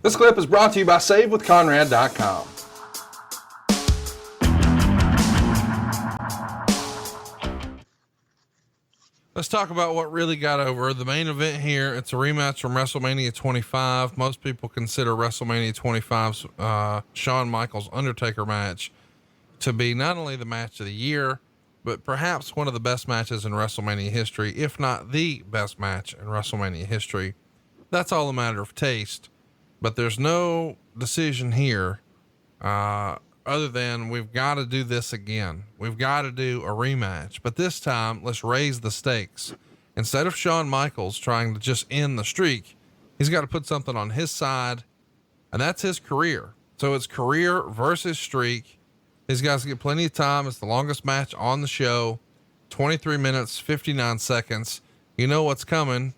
This clip is brought to you by SaveWithConrad.com. Let's talk about what really got over the main event here. It's a rematch from WrestleMania 25. Most people consider WrestleMania 25's Shawn Michaels Undertaker match to be not only the match of the year, but perhaps one of the best matches in WrestleMania history, if not the best match in WrestleMania history. That's all a matter of taste, but there's no decision here, other than we've got to do this again. We've got to do a rematch, but this time let's raise the stakes. Instead of Shawn Michaels trying to just end the streak, he's got to put something on his side, and that's his career. So it's career versus streak. These guys get plenty of time. It's the longest match on the show, 23 minutes, 59 seconds. You know what's coming.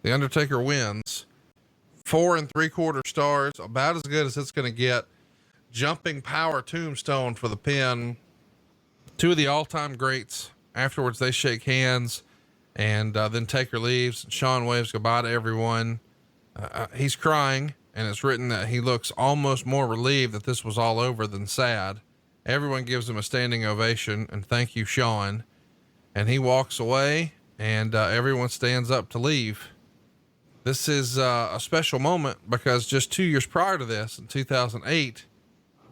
The Undertaker wins. 4 3/4 stars, about as good as it's going to get. Jumping power tombstone for the pin. Two of the all-time greats. Afterwards, they shake hands, and then Taker leaves. Shawn waves goodbye to everyone. He's crying, and it's written that he looks almost more relieved that this was all over than sad. Everyone gives him a standing ovation and thank you, Shawn. And he walks away, and everyone stands up to leave. This is a special moment because just 2 years prior to this, in 2008,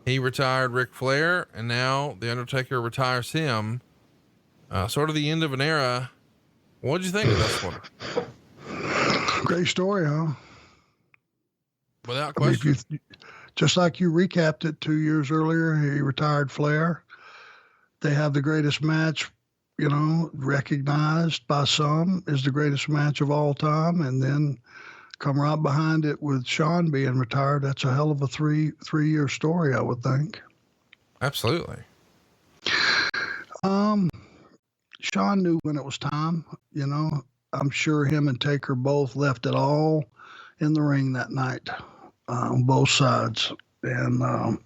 he retired Ric Flair, and now the Undertaker retires him. Sort of the end of an era. What'd you think of this one? Great story, huh? Without question. I mean, just like you recapped it 2 years earlier, he retired Flair. They have the greatest match, recognized by some as the greatest match of all time. And then come right behind it with Shawn being retired. That's a hell of a three-year story, I would think. Absolutely. Shawn knew when it was time, I'm sure him and Taker both left it all in the ring that night, on both sides. And,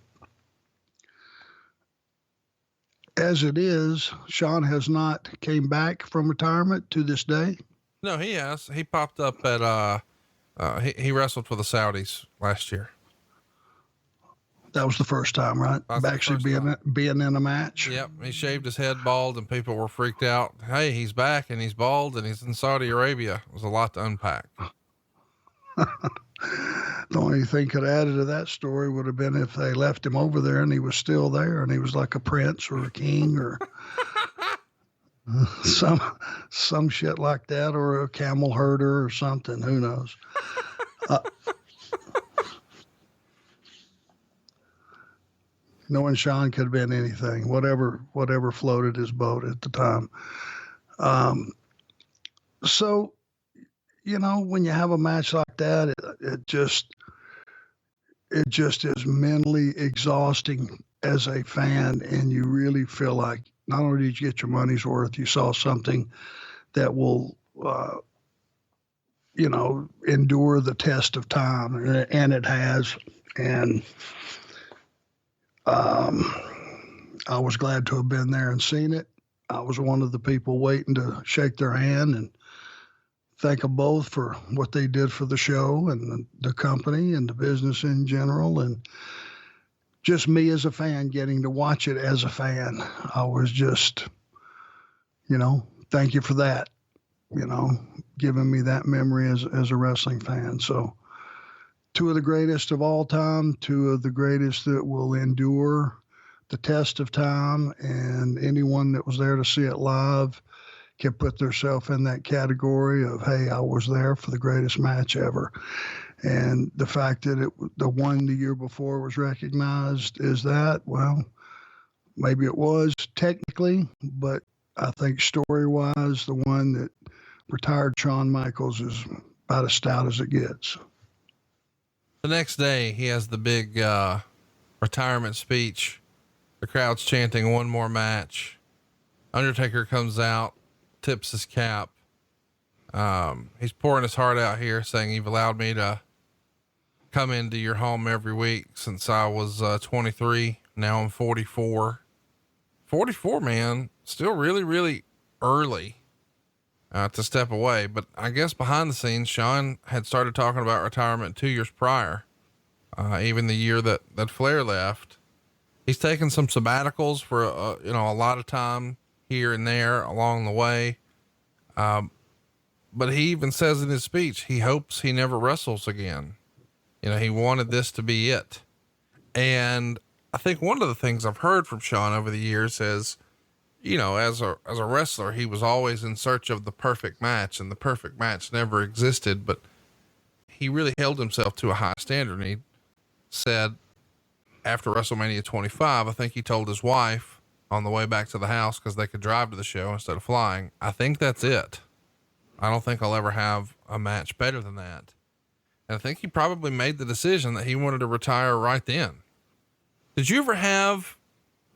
as it is, Shawn has not came back from retirement to this day. No, he has. He popped up at, he wrestled for the Saudis last year. That was the first time, right? Actually being in a match. Yep. He shaved his head bald and people were freaked out. Hey, he's back and he's bald and he's in Saudi Arabia. It was a lot to unpack. The only thing could have added to that story would have been if they left him over there and he was still there and he was like a prince or a king or some shit like that, or a camel herder or something. Who knows? Knowing Shawn could have been anything, whatever floated his boat at the time. So, when you have a match like that, it just is mentally exhausting as a fan. And you really feel like not only did you get your money's worth, you saw something that will, endure the test of time, and it has. And, I was glad to have been there and seen it. I was one of the people waiting to shake their hand and thank them both for what they did for the show and the company and the business in general. And just me as a fan getting to watch it as a fan. I was just, thank you for that, giving me that memory as a wrestling fan. So two of the greatest of all time, two of the greatest that will endure the test of time, and anyone that was there to see it live can put themselves in that category of, hey, I was there for the greatest match ever. And the fact that the one the year before was recognized is that, well, maybe it was technically, but I think story-wise, the one that retired Shawn Michaels is about as stout as it gets. The next day, he has the big retirement speech. The crowd's chanting one more match. Undertaker comes out, tips his cap. He's pouring his heart out here, saying, "You've allowed me to come into your home every week since I was 23. Now I'm 44. 44, man, still really, really early to step away. But I guess behind the scenes, Shawn had started talking about retirement 2 years prior. even the year that Flair left. He's taken some sabbaticals for, a lot of time here and there along the way. But he even says in his speech, he hopes he never wrestles again. He wanted this to be it. And I think one of the things I've heard from Shawn over the years is, as a wrestler, he was always in search of the perfect match, and the perfect match never existed, but he really held himself to a high standard. And he said after WrestleMania 25, I think he told his wife on the way back to the house, cause they could drive to the show instead of flying, I think that's it. I don't think I'll ever have a match better than that. And I think he probably made the decision that he wanted to retire right then. Did you ever have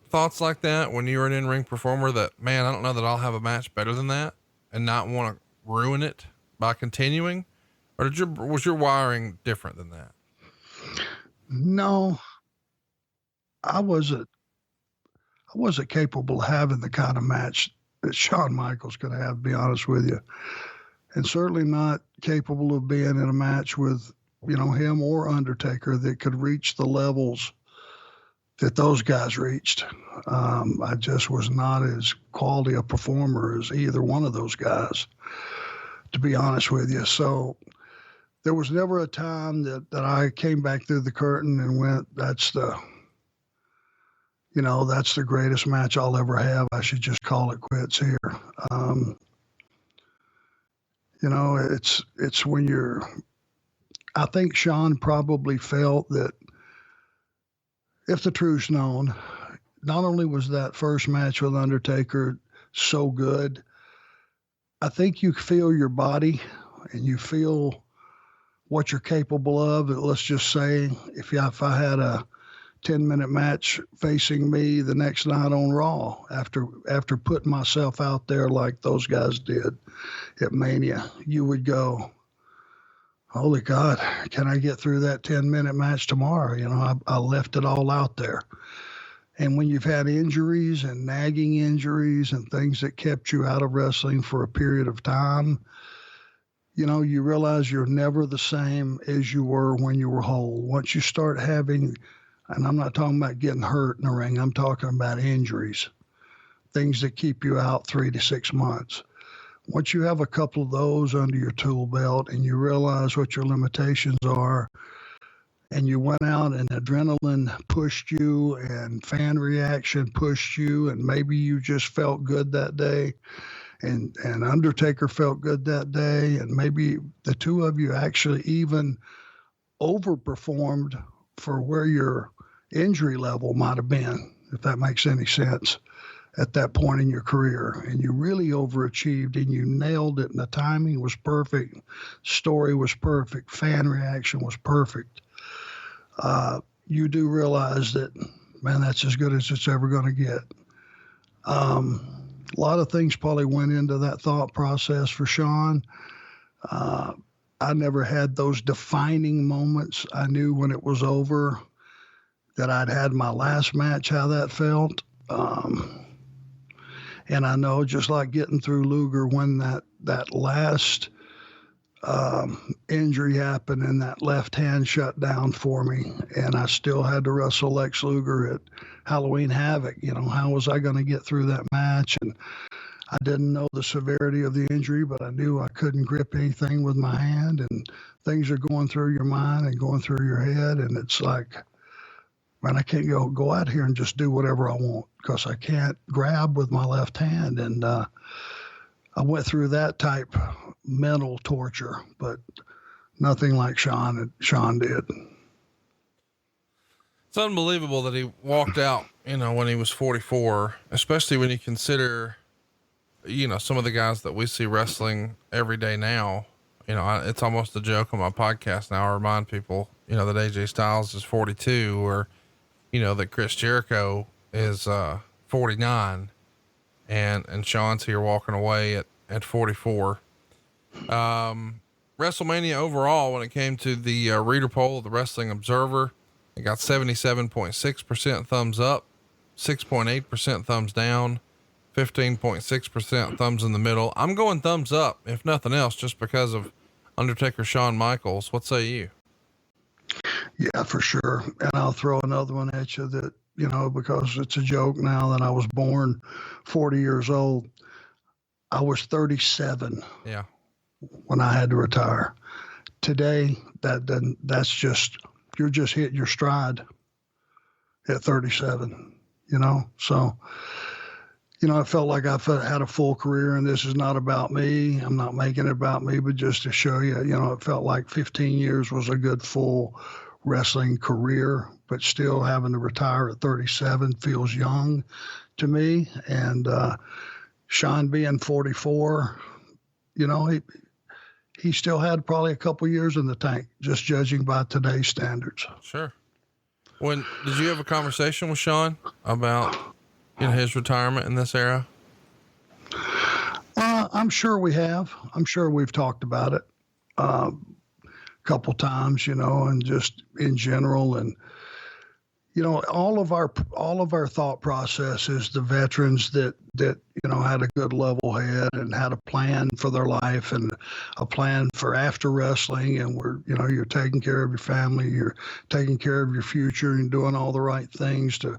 thoughts like that when you were an in-ring performer that, man, I don't know that I'll have a match better than that, and not want to ruin it by continuing? Or was your wiring different than that? No, I wasn't capable of having the kind of match that Shawn Michaels could have, to be honest with you. And certainly not capable of being in a match with, him or Undertaker that could reach the levels that those guys reached. I just was not as quality a performer as either one of those guys, to be honest with you. So there was never a time that I came back through the curtain and went, that's the greatest match I'll ever have. I should just call it quits here. It's when I think Shawn probably felt that if the truth's known, not only was that first match with Undertaker so good, I think you feel your body and you feel what you're capable of. Let's just say if I had a 10-minute match facing me the next night on Raw after putting myself out there like those guys did at Mania, you would go, holy God, can I get through that 10-minute match tomorrow? I left it all out there. And when you've had injuries and nagging injuries and things that kept you out of wrestling for a period of time, you realize you're never the same as you were when you were whole. Once you start having, and I'm not talking about getting hurt in the ring, I'm talking about injuries, things that keep you out 3 to 6 months. Once you have a couple of those under your tool belt and you realize what your limitations are, and you went out and adrenaline pushed you and fan reaction pushed you, and maybe you just felt good that day, and Undertaker felt good that day, and maybe the two of you actually even overperformed for where your injury level might have been, if that makes any sense, at that point in your career, and you really overachieved and you nailed it, and the timing was perfect, story was perfect, fan reaction was perfect. You do realize that, man, that's as good as it's ever going to get. A lot of things probably went into that thought process for Shawn. I never had those defining moments. I knew when it was over that I'd had my last match, how that felt. And I know, just like getting through Luger, when that last injury happened and that left hand shut down for me, and I still had to wrestle Lex Luger at Halloween Havoc. How was I going to get through that match? And I didn't know the severity of the injury, but I knew I couldn't grip anything with my hand, and things are going through your mind and going through your head. And it's like, man, I can't go out here and just do whatever I want because I can't grab with my left hand. And I went through that type mental torture, but nothing like Shawn did. It's unbelievable that he walked out, when he was 44, especially when you consider, some of the guys that we see wrestling every day now. It's almost a joke on my podcast now. I remind people, that AJ Styles is 42, or, that Chris Jericho is 49, and Shawn's here walking away at 44. WrestleMania overall, when it came to the reader poll of the Wrestling Observer, it got 77.6% thumbs up, 6.8% thumbs down, 15.6% thumbs in the middle. I'm going thumbs up, if nothing else, just because of Undertaker Shawn Michaels. What say you? Yeah, for sure. And I'll throw another one at you that, because it's a joke now that I was born 40 years old. I was 37 Yeah. when I had to retire. Today, you're just hitting your stride at 37, So, I felt like I had a full career, and this is not about me. I'm not making it about me, but just to show you, it felt like 15 years was a good full wrestling career, but still having to retire at 37 feels young to me. And Shawn being 44, he still had probably a couple years in the tank, just judging by today's standards. Sure. Did you have a conversation with Shawn about his retirement in this era? I'm sure we have. I'm sure we've talked about it a couple times, and just in general. And all of our thought process is the veterans that had a good level head and had a plan for their life and a plan for after wrestling. And you're taking care of your family, you're taking care of your future, and doing all the right things to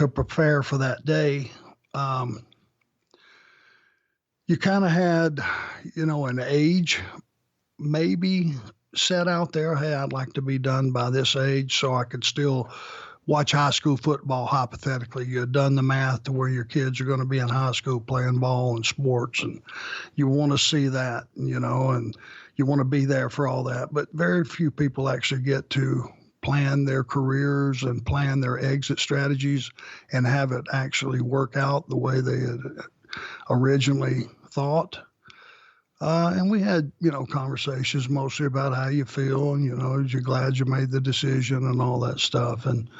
prepare for that day. You kind of had, an age maybe set out there. Hey, I'd like to be done by this age so I could still watch high school football. Hypothetically, you had done the math to where your kids are going to be in high school playing ball and sports, and you want to see that, and you want to be there for all that. But very few people actually get to plan their careers and plan their exit strategies and have it actually work out the way they had originally thought. And we had, conversations mostly about how you feel and, you're glad you made the decision and all that stuff. And,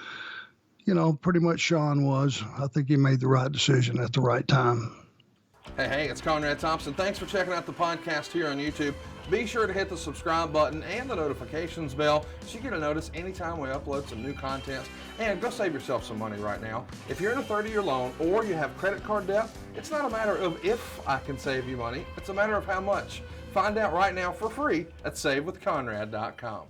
pretty much Shawn was. I think he made the right decision at the right time. Hey, it's Conrad Thompson. Thanks for checking out the podcast here on YouTube. Be sure to hit the subscribe button and the notifications bell so you get a notice anytime we upload some new content. And go save yourself some money right now. If you're in a 30-year loan or you have credit card debt, it's not a matter of if I can save you money. It's a matter of how much. Find out right now for free at SaveWithConrad.com.